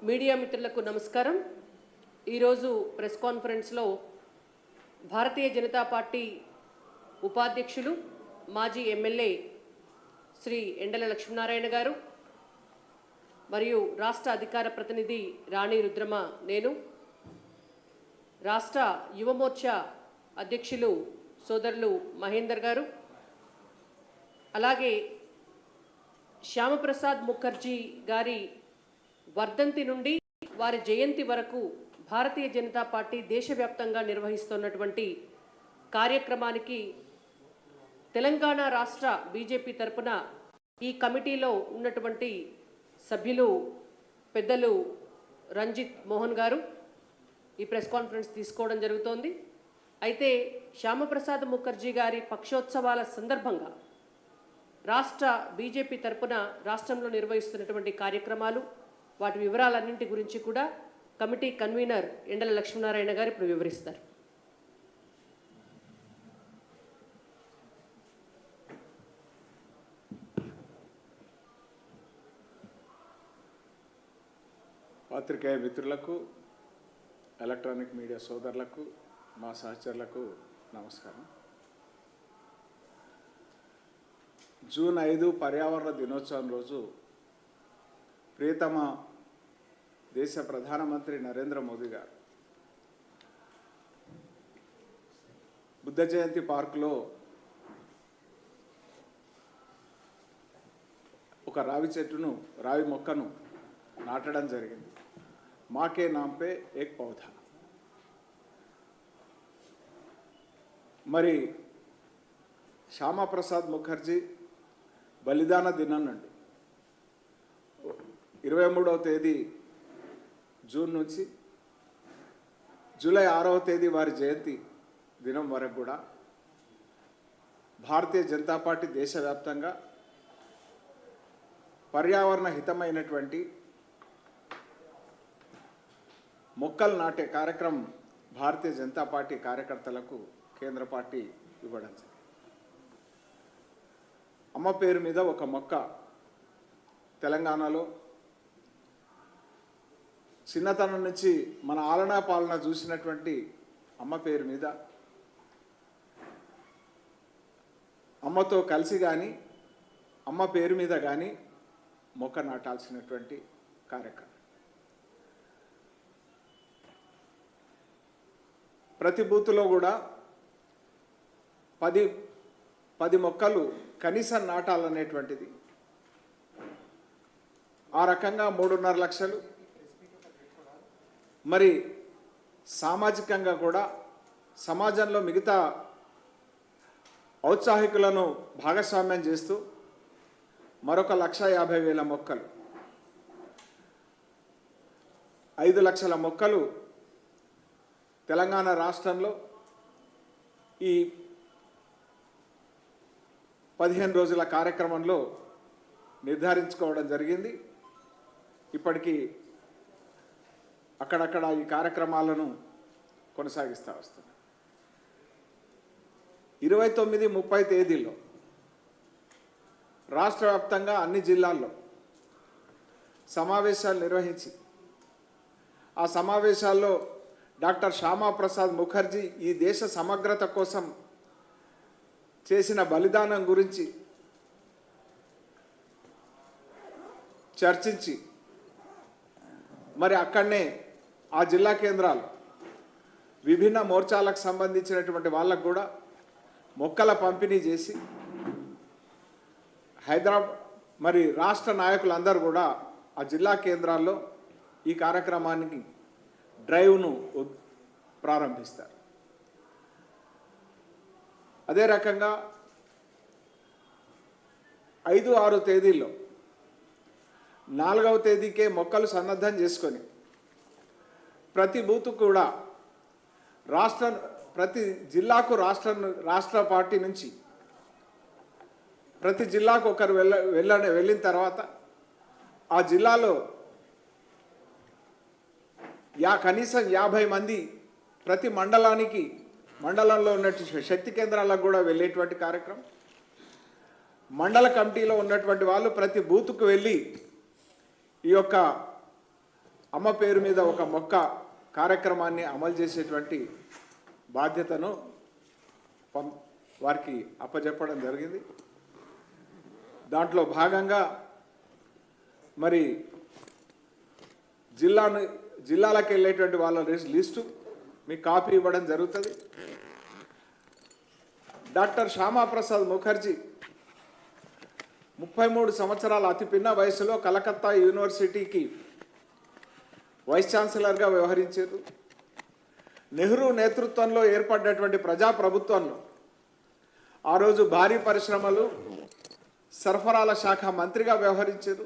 Media మిత్రులకు నమస్కారం। ఈరోజు ప్రెస్ కాన్ఫరెన్స్లో భారతీయ జనతా పార్టీ ఉపాధ్యక్షులు మాజీ ఎమ్మెల్యే శ్రీ ఎండల లక్ష్మీనారాయణ గారు మరియు రాష్ట్ర అధికార ప్రతినిధి రాణి రుద్రమ నేను, రాష్ట్ర యువమోర్చా అధ్యక్షులు సోదరులు మహేందర్ గారు, అలాగే శ్యామప్రసాద్ ముఖర్జీ గారి వర్ధంతి నుండి వారి జయంతి వరకు భారతీయ జనతా పార్టీ దేశవ్యాప్తంగా నిర్వహిస్తున్నటువంటి కార్యక్రమానికి తెలంగాణ రాష్ట్ర బీజేపీ తరపున ఈ కమిటీలో ఉన్నటువంటి సభ్యులు పెద్దలు రంజిత్ మోహన్ గారు ఈ ప్రెస్ కాన్ఫరెన్స్ తీసుకోవడం జరుగుతోంది। అయితే శ్యామప్రసాద్ ముఖర్జీ గారి పక్షోత్సవాల సందర్భంగా రాష్ట్ర బీజేపీ తరపున రాష్ట్రంలో నిర్వహిస్తున్నటువంటి కార్యక్రమాలు వాటి వివరాలన్నింటి గురించి కూడా కమిటీ కన్వీనర్ ఎండల లక్ష్మీనారాయణ గారు ఇప్పుడు వివరిస్తారు। పాత్రికేయ మిత్రులకు, ఎలక్ట్రానిక్ మీడియా సోదరులకు, మా సహచరులకు నమస్కారం। జూన్ 5 పర్యావరణ దినోత్సవం రోజు ప్రియతమ దేశ ప్రధానమంత్రి నరేంద్ర మోదీ గారు బుద్ధ జయంతి పార్కులో ఒక రావి మొక్కను నాటడం జరిగింది। మాకే నాంపే ఏక్ పౌధా। మరి శ్యామప్రసాద్ ముఖర్జీ బలిదాన దినం నుండి 23వ తేదీ జూన్ నుంచి జూలై 6వ తేదీ వారి జయంతి దినం వరకు కూడా భారతీయ జనతా పార్టీ దేశవ్యాప్తంగా పర్యావరణ హితమైనటువంటి మొక్కలు నాటే కార్యక్రమం భారతీయ జనతా పార్టీ కార్యకర్తలకు కేంద్ర పార్టీ ఇవ్వడం జరిగింది। అమ్మ పేరు మీద ఒక మొక్క తెలంగాణలో చిన్నతనం నుంచి మన ఆలనా పాలన చూసినటువంటి అమ్మ పేరు మీద అమ్మతో కలిసి కానీ అమ్మ పేరు మీద కానీ మొక్క నాటాల్సినటువంటి కార్యక్రమం। ప్రతి బూత్లో కూడా 10 మొక్కలు కనీసం నాటాలనేటువంటిది, ఆ రకంగా 3.5 లక్షలు। మరి సామాజికంగా కూడా సమాజంలో మిగతా ఔత్సాహికులను భాగస్వామ్యం చేస్తూ మరొక 1,50,000 మొక్కలు, 5 లక్షల మొక్కలు తెలంగాణ రాష్ట్రంలో ఈ 15 రోజుల కార్యక్రమంలో నిర్ధారించుకోవడం జరిగింది। ఇప్పటికీ అక్కడక్కడ ఈ కార్యక్రమాలను కొనసాగిస్తూ వస్తుంది। 29, 30 తేదీల్లో రాష్ట్ర వ్యాప్తంగా అన్ని జిల్లాల్లో సమావేశాలు నిర్వహించి ఆ సమావేశాల్లో డాక్టర్ శ్యామప్రసాద్ ముఖర్జీ ఈ దేశ సమగ్రత కోసం చేసిన బలిదానం గురించి చర్చించి మరి అక్కడనే ఆ జిల్లా కేంద్రాలు విభిన్న మోర్చాలకు సంబంధించినటువంటి వాళ్ళకు కూడా మొక్కల పంపిణీ చేసి హైదరాబాద్ మరి రాష్ట్ర నాయకులందరూ కూడా ఆ జిల్లా కేంద్రాల్లో ఈ కార్యక్రమానికి డ్రైవ్ను ప్రారంభిస్తారు। అదే రకంగా 5, 6 తేదీల్లో 4వ తేదీకే మొక్కలు సన్నద్ధం చేసుకొని ప్రతి బూత్ కూడా ప్రతి జిల్లాకు రాష్ట్ర పార్టీ నుంచి ప్రతి జిల్లాకు ఒకరు వెళ్ళిన తర్వాత ఆ జిల్లాలో కనీసం 50 మంది ప్రతి మండలంలో ఉన్న శక్తి కేంద్రాలకు కూడా వెళ్ళేటువంటి కార్యక్రమం। మండల కమిటీలో ఉన్నటువంటి వాళ్ళు ప్రతి బూత్కు వెళ్ళి ఈ యొక్క అమ్మ పేరు మీద ఒక మొక్క కార్యక్రమాన్ని అమలు చేసేటువంటి బాధ్యతను వారికి అప్పచెప్పడం జరిగింది. దాంట్లో భాగంగా మరి జిల్లాలకు వెళ్ళేటువంటి వాళ్ళ లిస్టు మీకు కాపీ ఇవ్వడం జరుగుతుంది. డాక్టర్ శ్యామాప్రసాద్ ముఖర్జీ 33 సంవత్సరాల అతి పిన్న వయసులో కలకత్తా యూనివర్సిటీకి వైస్ ఛాన్సలర్గా వ్యవహరించారు. నెహ్రూ నేతృత్వంలో ఏర్పడినటువంటి ప్రజాప్రభుత్వంలో ఆ రోజు భారీ పరిశ్రమలు సరఫరాల శాఖ మంత్రిగా వ్యవహరించారు.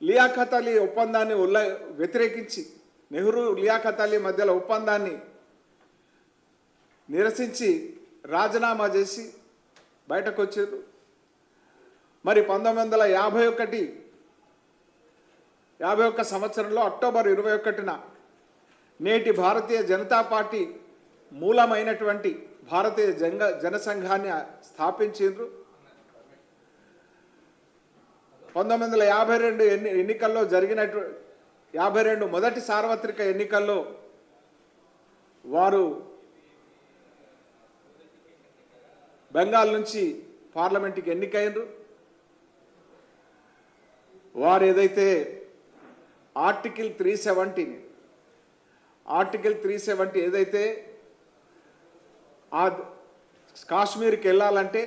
లియాఖత్ అలీ ఒప్పందాన్ని వ్యతిరేకించి నెహ్రూ లియాఖత్ అలీ మధ్యలో ఒప్పందాన్ని నిరసించి రాజీనామా చేసి బయటకు వచ్చారు. మరి 1951 సంవత్సరంలో అక్టోబర్ 21న నేటి భారతీయ జనతా పార్టీ మూలమైనటువంటి భారతీయ జనసంఘాన్ని స్థాపించారు. 1952 ఎన్నికల్లో జరిగినటువంటి 52 మొదటి సార్వత్రిక ఎన్నికల్లో వారు బెంగాల్ నుంచి పార్లమెంట్కి ఎన్నికైనరు. వారు ఏదైతే ఆర్టికల్ 370 ఏదైతే ఆ కాశ్మీర్కి వెళ్ళాలంటే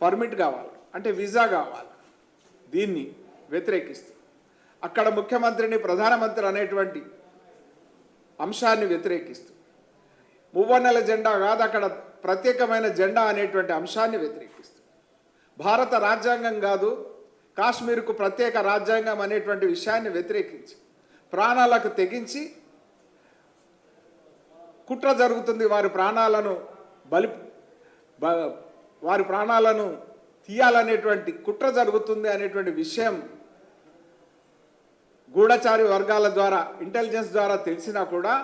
పర్మిట్ కావాలి, అంటే వీసా కావాలి, దీన్ని వ్యతిరేకిస్తూ అక్కడ ముఖ్యమంత్రిని ప్రధానమంత్రి అనేటువంటి అంశాన్ని వ్యతిరేకిస్తూ మువ్వన్నెల జెండా కాదు అక్కడ ప్రత్యేకమైన జెండా అనేటువంటి అంశాన్ని వ్యతిరేకిస్తూ భారత రాజ్యాంగం కాదు కాశ్మీర్కు ప్రత్యేక రాజ్యాంగం అనేటువంటి విషయాన్ని వ్యతిరేకించి ప్రాణాలకు తెగించి కుట్ర జరుగుతుంది, వారి ప్రాణాలను తీయాలనేటువంటి కుట్ర జరుగుతుంది అనేటువంటి విషయం గూఢచారి వర్గాల ద్వారా ఇంటెలిజెన్స్ ద్వారా తెలిసినా కూడా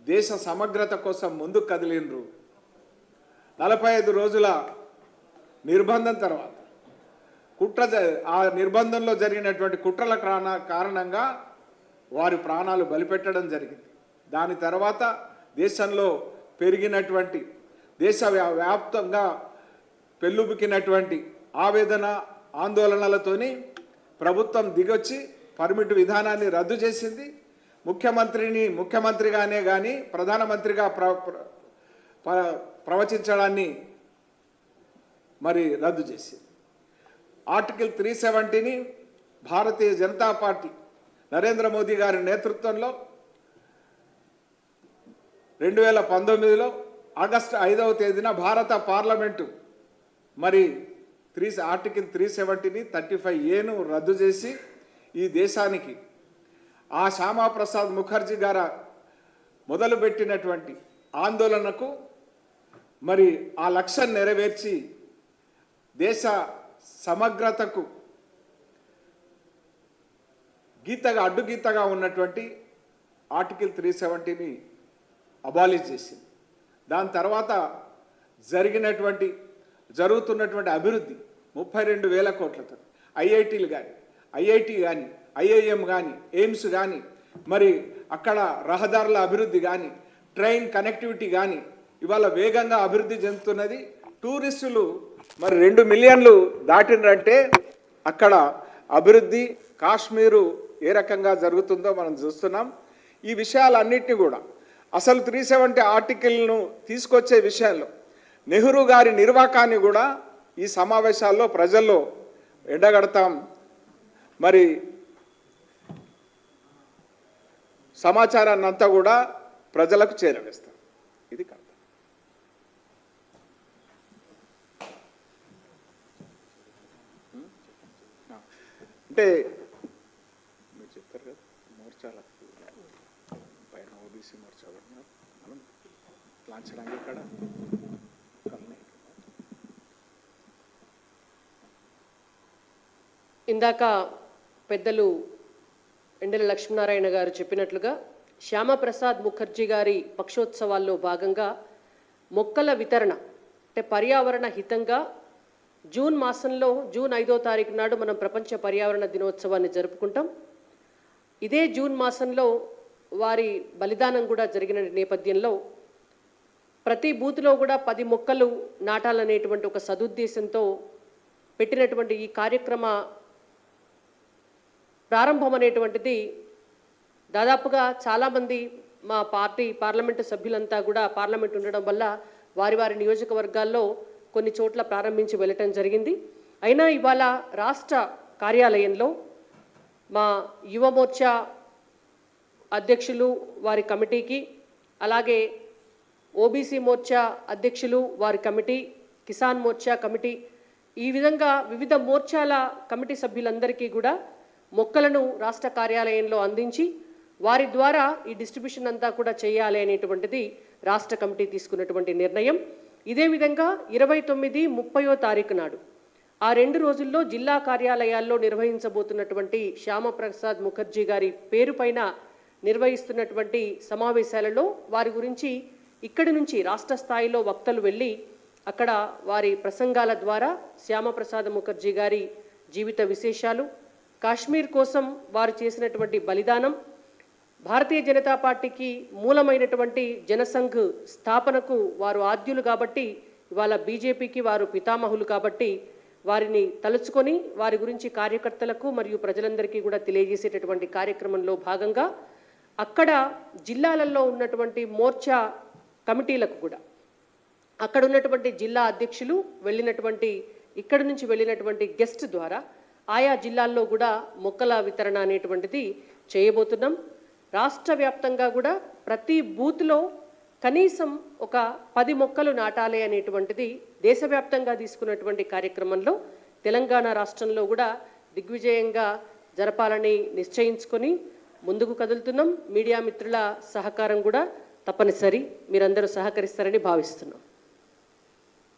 దేశ సమగ్రత కోసం ముందుకు కదిలినరు. 45 రోజుల నిర్బంధం తర్వాత ఆ నిర్బంధంలో జరిగినటువంటి కుట్రల కారణంగా వారి ప్రాణాలు బలిపెట్టడం జరిగింది. దాని తర్వాత దేశంలో పెరిగినటువంటి దేశవ్యాప్తంగా పెళ్ళుబికినటువంటి ఆవేదన ఆందోళనలతోని ప్రభుత్వం దిగొచ్చి పర్మిట్ విధానాన్ని రద్దు చేసింది. ముఖ్యమంత్రిగానే కానీ ప్రధానమంత్రిగా ప్రవచించడాన్ని మరి రద్దు చేసింది. ఆర్టికల్ 370ని భారతీయ జనతా పార్టీ నరేంద్ర మోదీ గారి నేతృత్వంలో 2019లో ఆగస్టు 5వ తేదీన భారత పార్లమెంటు మరి ఆర్టికల్ 370ని 35Aను రద్దు చేసి ఈ దేశానికి ఆ శ్యామాప్రసాద్ ముఖర్జీ గారు మొదలుపెట్టినటువంటి ఆందోళనకు మరి ఆ లక్ష్యం నెరవేర్చి దేశ సమగ్రతకు అడ్డుగీతగా ఉన్నటువంటి ఆర్టికల్ 370ని అబాలిష్ చేసింది. దాని తర్వాత జరుగుతున్నటువంటి అభివృద్ధి 32,000 కోట్లతో ఐఐటీలు కానీ ఐఐటి కానీ ఐఐఎం కానీ ఎయిమ్స్ కానీ మరి అక్కడ రహదారుల అభివృద్ధి కానీ ట్రైన్ కనెక్టివిటీ కానీ ఇవాళ వేగంగా అభివృద్ధి చెందుతున్నది. టూరిస్టులు మరి 2 మిలియన్లు దాటినంటే అక్కడ అభివృద్ధి కాశ్మీరు ఏ రకంగా జరుగుతుందో మనం చూస్తున్నాం. ఈ విషయాలన్నింటినీ కూడా అసలు 370 ఆర్టికల్ను తీసుకొచ్చే విషయంలో నెహ్రూ గారి నిర్వాకాన్ని కూడా ఈ సమావేశాల్లో ప్రజల్లో ఎండగడతాం. మరి సమాచారాన్ని అంతా కూడా ప్రజలకు చేరవేస్తాం. ఇది కాదు అంటే మీరు చెప్పారు కదా మోర్చాలకు పైన ఓబీసీ మోర్చా మనం లాంచడానికి ఇక్కడ ఇందాక పెద్దలు ఎండెల లక్ష్మీనారాయణ గారు చెప్పినట్లుగా శ్యామప్రసాద్ ముఖర్జీ గారి పక్షోత్సవాల్లో భాగంగా మొక్కల వితరణ అంటే పర్యావరణ హితంగా జూన్ మాసంలో జూన్ 5వ తారీఖు నాడు మనం ప్రపంచ పర్యావరణ దినోత్సవాన్ని జరుపుకుంటాం. ఇదే జూన్ మాసంలో వారి బలిదానం కూడా జరిగిన నేపథ్యంలో ప్రతి బూత్లో కూడా 10 మొక్కలు నాటాలనేటువంటి ఒక సదుద్దేశంతో పెట్టినటువంటి ఈ కార్యక్రమ ప్రారంభం అనేటువంటిది దాదాపుగా చాలామంది మా పార్టీ పార్లమెంటు సభ్యులంతా కూడా పార్లమెంట్ ఉండడం వల్ల వారి వారి నియోజకవర్గాల్లో కొన్ని చోట్ల ప్రారంభించి వెళ్ళటం జరిగింది. అయినా ఇవాళ రాష్ట్ర కార్యాలయంలో మా యువ మోర్చా అధ్యక్షులు వారి కమిటీకి, అలాగే ఓబీసీ మోర్చా అధ్యక్షులు వారి కమిటీ, కిసాన్ మోర్చా కమిటీ, ఈ విధంగా వివిధ మోర్చాల కమిటీ సభ్యులందరికీ కూడా మొక్కలను రాష్ట్ర కార్యాలయంలో అందించి వారి ద్వారా ఈ డిస్ట్రిబ్యూషన్ అంతా కూడా చేయాలి అనేటువంటిది రాష్ట్ర కమిటీ తీసుకున్నటువంటి నిర్ణయం. ఇదే విధంగా 29, 30వ తారీఖు నాడు ఆ 2 రోజుల్లో జిల్లా కార్యాలయాల్లో నిర్వహించబోతున్నటువంటి శ్యామప్రసాద్ ముఖర్జీ గారి పేరు పైన నిర్వహిస్తున్నటువంటి సమావేశాలలో వారి గురించి ఇక్కడి నుంచి రాష్ట్ర స్థాయిలో వక్తలు వెళ్ళి అక్కడ వారి ప్రసంగాల ద్వారా శ్యామప్రసాద్ ముఖర్జీ గారి జీవిత విశేషాలు, కాశ్మీర్ కోసం వారు చేసినటువంటి బలిదానం, భారతీయ జనతా పార్టీకి మూలమైనటువంటి జనసంఘ్ స్థాపనకు వారు ఆద్యులు కాబట్టి, ఇవాళ బీజేపీకి వారు పితామహులు కాబట్టి వారిని తలుచుకొని వారి గురించి కార్యకర్తలకు మరియు ప్రజలందరికీ కూడా తెలియజేసేటటువంటి కార్యక్రమంలో భాగంగా అక్కడ జిల్లాలలో ఉన్నటువంటి మోర్చా కమిటీలకు కూడా అక్కడ ఉన్నటువంటి జిల్లా అధ్యక్షులు ఇక్కడి నుంచి వెళ్ళినటువంటి గెస్ట్ ద్వారా ఆయా జిల్లాల్లో కూడా మొక్కల వితరణ అనేటువంటిది చేయబోతున్నాం. రాష్ట్ర వ్యాప్తంగా కూడా ప్రతి బూత్లో కనీసం ఒక 10 మొక్కలు నాటాలి అనేటువంటిది దేశవ్యాప్తంగా తీసుకున్నటువంటి కార్యక్రమంలో తెలంగాణ రాష్ట్రంలో కూడా దిగ్విజయంగా జరపాలని నిశ్చయించుకొని ముందుకు కదులుతున్నాం. మీడియా మిత్రుల సహకారం కూడా తప్పనిసరి, మీరందరూ సహకరిస్తారని భావిస్తున్నాం.